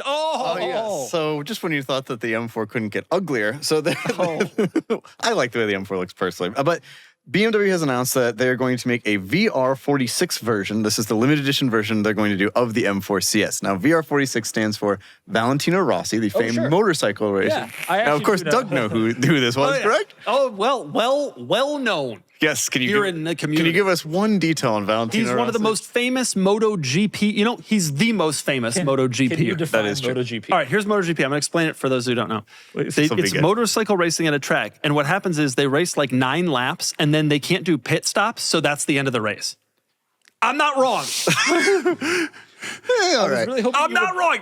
Oh, yes. So just when you thought that the M4 couldn't get uglier, so I like the way the M4 looks personally, but BMW has announced that they're going to make a VR46 version. This is the limited edition version they're going to do of the M4 CS. Now, VR46 stands for Valentino Rossi, the famed motorcycle racer. Yeah, now, of course, Doug know who this was, correct? Oh, well known. Yes, can Here in the community. Can you give us one detail on Valentino He's one of the most famous MotoGP. You know, he's the most famous MotoGP. Can you define That is true. MotoGP? All right, here's MotoGP. I'm going to explain it for those who don't know. It's motorcycle racing at a track. And what happens is they race like 9 laps, and then they can't do pit stops, so that's the end of the race. I'm not wrong. all right. I'm not wrong.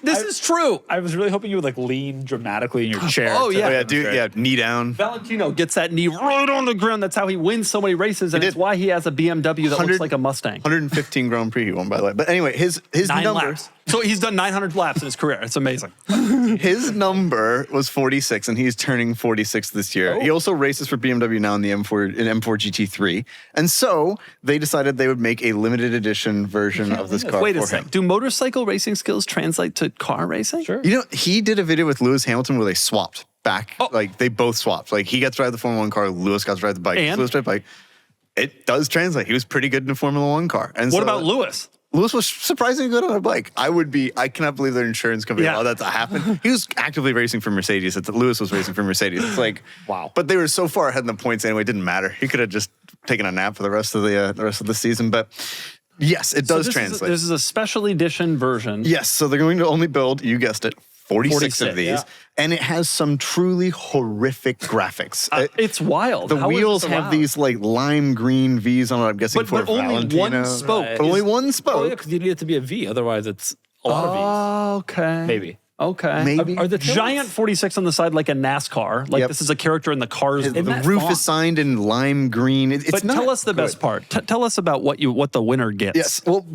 This is true. I was really hoping you would like lean dramatically in your chair. Oh, yeah. Knee down. Valentino gets that knee right on the ground. That's how he wins so many races, and it's why he has a BMW that looks like a Mustang. 115 Grand Prix he won, by the way. But anyway, his 9 number. laps. So he's done 900 laps in his career. It's amazing. His number was 46, and he's turning 46 this year. Oh. He also races for BMW now in the M4 GT3. And so they decided they would make a limited edition version of this car. Wait a sec. Do motorcycle racing skills translate to car racing? Sure. You know, he did a video with Lewis Hamilton where they swapped back. Like, they both swapped. Like, he got to drive the Formula 1 car, Lewis got to drive the bike. And? Lewis drive the bike. It does translate. He was pretty good in a Formula 1 car. And What about Lewis? Lewis was surprisingly good on a bike. I cannot believe their insurance company allowed that to happen. He was actively racing for Mercedes. Lewis was racing for Mercedes. It's like, wow. But they were so far ahead in the points anyway, it didn't matter. He could have just taken a nap for the rest of the season. But yes, it does translate. This is a special edition version. Yes, so they're going to only build, you guessed it, 46 of these. Yeah. And it has some truly horrific graphics. It's wild. The How is wheels this have allowed? these like lime green V's on it, I'm guessing for but only Valentino. one spoke. Right. But only one spoke. Oh, yeah, because you need it to be a V. Otherwise, it's a lot of V's. Okay. Maybe. Okay. Maybe. Are the Giant 46 on the side like a NASCAR. Like this is a character in the cars. The that roof font? is signed in lime green. It's But not tell us the good. best part. Tell us about what the winner gets. Yes. Well,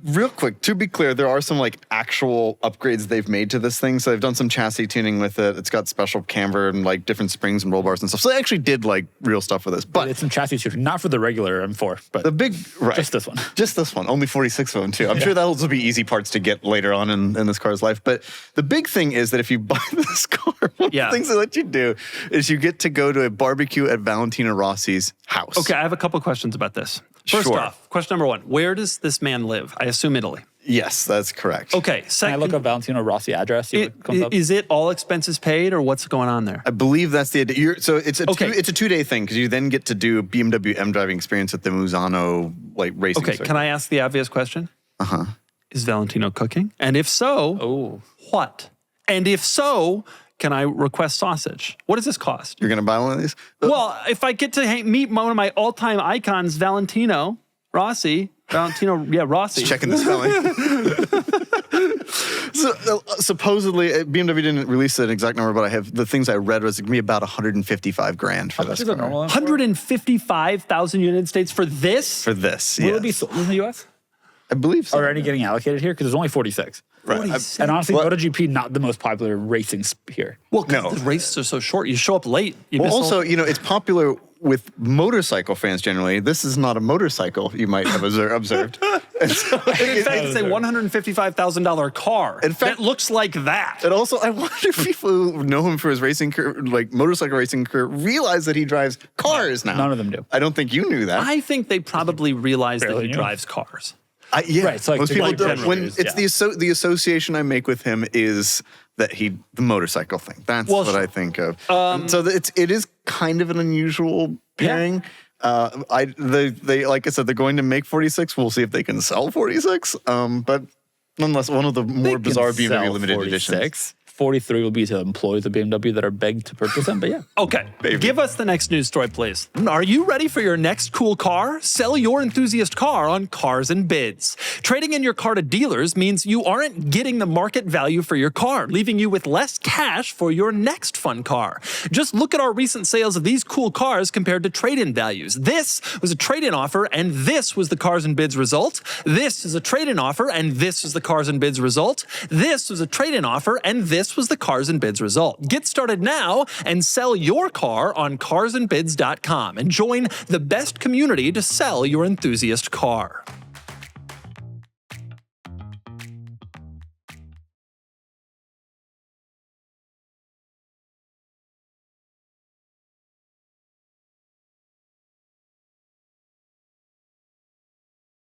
real quick, to be clear, there are some like actual upgrades they've made to this thing. So they've done some chassis tuning with it. It's got special camber and like different springs and roll bars and stuff. So they actually did like real stuff with this. But It's some chassis tuning, not for the regular M4, but the big just this one. Just this one. Only 46 of them too. I'm sure that'll also be easy parts to get later on in this car's life. But the big thing is that if you buy this car, one of the things they let you do is you get to go to a barbecue at Valentino Rossi's house. Okay, I have a couple questions about this. First off, question number 1. Where does this man live? I assume Italy. Yes, that's correct. Okay, Can I second. look up Valentino Rossi address? See what comes up? Is it all expenses paid or what's going on there? I believe that's the idea. So it's a Okay. it's a 2-day thing because you then get to do BMW M driving experience at the Musano like racing. Okay, circuit. can I ask the obvious question? Uh-huh. Is Valentino cooking? And if so, what? And if so, can I request sausage? What does this cost? You're gonna buy one of these? Well, if I get to meet one of my all-time icons, Valentino Rossi. Checking the spelling. So supposedly BMW didn't release an exact number, but the things I read was it could be about 155 grand for How much this is a car. normal M4? 155,000 United States for this? For this, Will yes. it be sold in the U.S.? I believe so. Are any getting allocated here? Because there's only 46. Right. 46. And honestly, MotoGP, not the most popular racing here. Well, No. because the races are so short. You show up late. You Well, miss also, all- you know, it's popular with motorcycle fans generally. This is not a motorcycle, you might have observed. And so, in fact, it's a $155,000 car. In fact- that looks like that. and also, I wonder if people who know him for his racing career, like motorcycle racing career, realize that he drives cars now. None of them do. I don't think you knew that. I think they probably realize that Barely he knew. drives cars. Yeah, Right, so like most the people like don't. general When news, it's yeah. the association I make with him is that the motorcycle thing. That's what sure. I think of. So it is kind of an unusual pairing. They like I said, they're going to make 46. We'll see if they can sell 46. But nonetheless, one of the more bizarre BMW limited editions. 43 will be to employees of BMW that are begged to purchase them, but yeah. Okay, give us the next news story, please. Are you ready for your next cool car? Sell your enthusiast car on Cars and Bids. Trading in your car to dealers means you aren't getting the market value for your car, leaving you with less cash for your next fun car. Just look at our recent sales of these cool cars compared to trade-in values. This was a trade-in offer, and this was the Cars and Bids result. This is a trade-in offer, and this is the Cars and Bids result. This was a trade-in offer, and this was the Cars and Bids result. Get started now and sell your car on carsandbids.com and join the best community to sell your enthusiast car.